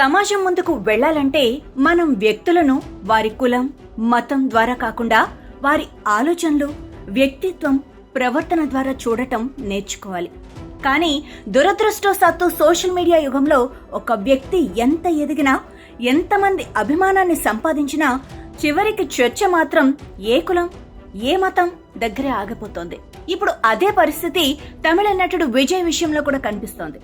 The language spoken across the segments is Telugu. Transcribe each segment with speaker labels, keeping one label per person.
Speaker 1: సమాజం ముందుకు వెళ్లాలంటే మనం వ్యక్తులను వారి కులం, మతం ద్వారా కాకుండా వారి ఆలోచనలు, వ్యక్తిత్వం, ప్రవర్తన ద్వారా చూడటం నేర్చుకోవాలి. కానీ దురదృష్టవశాత్తు సోషల్ మీడియా యుగంలో ఒక వ్యక్తి ఎంత ఎదిగినా, ఎంతమంది అభిమానాన్ని సంపాదించినా చివరికి చర్చ మాత్రం ఏ కులం, ఏ మతం దగ్గరే ఆగిపోతోంది. ఇప్పుడు అదే పరిస్థితి తమిళ నటుడు విజయ్ విషయంలో కూడా కనిపిస్తోంది.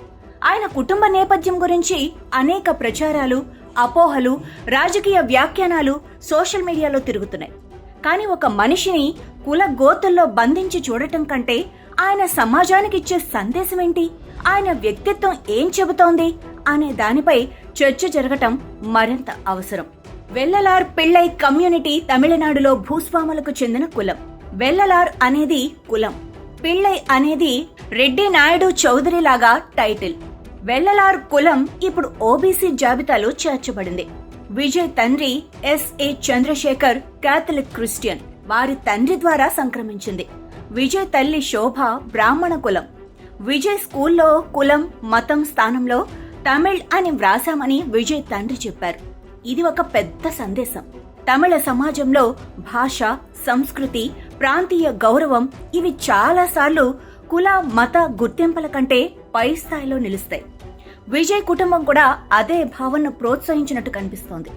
Speaker 1: ఆయన కుటుంబ నేపథ్యం గురించి అనేక ప్రచారాలు, అపోహలు, రాజకీయ వ్యాఖ్యానాలు సోషల్ మీడియాలో తిరుగుతున్నాయి. కానీ ఒక మనిషిని కుల గోతుల్లో బంధించి చూడటం కంటే ఆయన సమాజానికి ఇచ్చే సందేశం ఏంటి, ఆయన వ్యక్తిత్వం ఏం చెబుతోంది అనే దానిపై చర్చ జరగటం మరింత అవసరం. వెల్లలార్ పిళ్ళై కమ్యూనిటీ తమిళనాడులో భూస్వాములకు చెందిన కులం. వెల్లలార్ అనేది కులం, పిళ్ళై అనేది రెడ్డి నాయుడు చౌదరి లాగా టైటిల్. వెల్లలార్ కులం ఇప్పుడు ఓబీసీ జాబితాలో చేర్చబడింది. విజయ్ తండ్రి ఎస్ఏ చంద్రశేఖర్ కాథలిక్ క్రిస్టియన్. వారి తండ్రి ద్వారా సంక్రమించింది. విజయ్ తల్లి శోభ బ్రాహ్మణ కులం. విజయ్ స్కూల్లో కులం, మతం స్థానంలో తమిళ్ అని వ్రాసామని విజయ్ తండ్రి చెప్పారు. ఇది ఒక పెద్ద సందేశం. తమిళ సమాజంలో భాష, సంస్కృతి, ప్రాంతీయ గౌరవం ఇవి చాలాసార్లు కుల, మత గుర్తింపుల కంటే పై స్థాయిలో నిలుస్తాయి. విజయ్ కుటుంబం కూడా అదే భావనను ప్రోత్సహించినట్టు కనిపిస్తోంది.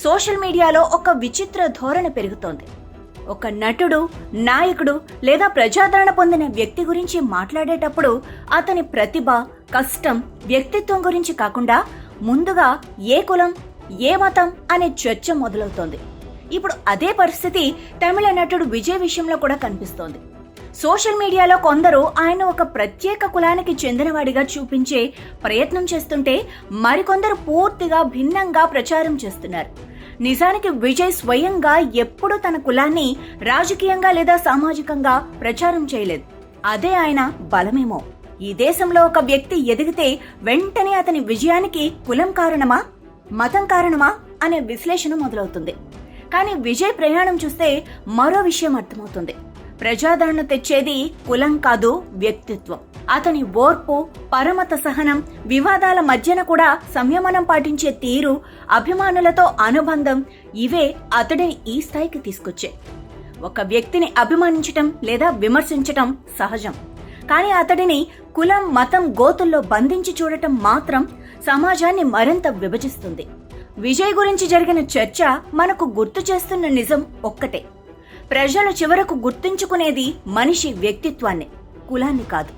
Speaker 1: సోషల్ మీడియాలో ఒక విచిత్ర ధోరణి పెరుగుతోంది. ఒక నటుడు, నాయకుడు లేదా ప్రజాదరణ పొందిన వ్యక్తి గురించి మాట్లాడేటప్పుడు అతని ప్రతిభ, కష్టం, వ్యక్తిత్వం గురించి కాకుండా ముందుగా ఏ కులం, ఏ మతం అనే చర్చ మొదలవుతోంది. ఇప్పుడు అదే పరిస్థితి తమిళ నటుడు విజయ్ విషయంలో కూడా కనిపిస్తోంది. సోషల్ మీడియాలో కొందరు ఆయన ఒక ప్రత్యేక కులానికి చెందినవాడిగా చూపించే ప్రయత్నం చేస్తుంటే మరికొందరు పూర్తిగా భిన్నంగా ప్రచారం చేస్తున్నారు. నిజానికి విజయ్ స్వయంగా ఎప్పుడూ తన కులాన్ని రాజకీయంగా లేదా సామాజికంగా ప్రచారం చేయలేదు. అదే ఆయన బలమేమో. ఈ దేశంలో ఒక వ్యక్తి ఎదిగితే వెంటనే అతని విజయానికి కులం కారణమా, మతం కారణమా అనే విశ్లేషణ మొదలవుతుంది. కానీ విజయ్ ప్రయాణం చూస్తే మరో విషయం అర్థమవుతుంది. ప్రజాదరణ తెచ్చేది కులం కాదు, వ్యక్తిత్వం. అతని ఓర్పు, పరమత సహనం, వివాదాల మధ్యన కూడా సంయమనం పాటించే తీరు, అభిమానులతో అనుబంధం ఇవే అతడిని ఈ స్థాయికి తీసుకొచ్చాయి. ఒక వ్యక్తిని అభిమానించటం లేదా విమర్శించటం సహజం. కానీ అతడిని కులం, మతం గోతుల్లో బంధించి చూడటం మాత్రం సమాజాన్ని మరింత విభజిస్తుంది. విజయ్ గురించి జరిగిన చర్చ మనకు గుర్తు చేస్తున్న నిజం ఒక్కటే: ప్రజలు చివరకు గుర్తుంచుకునేది మనిషి వ్యక్తిత్వాన్ని, కులాన్ని కాదు.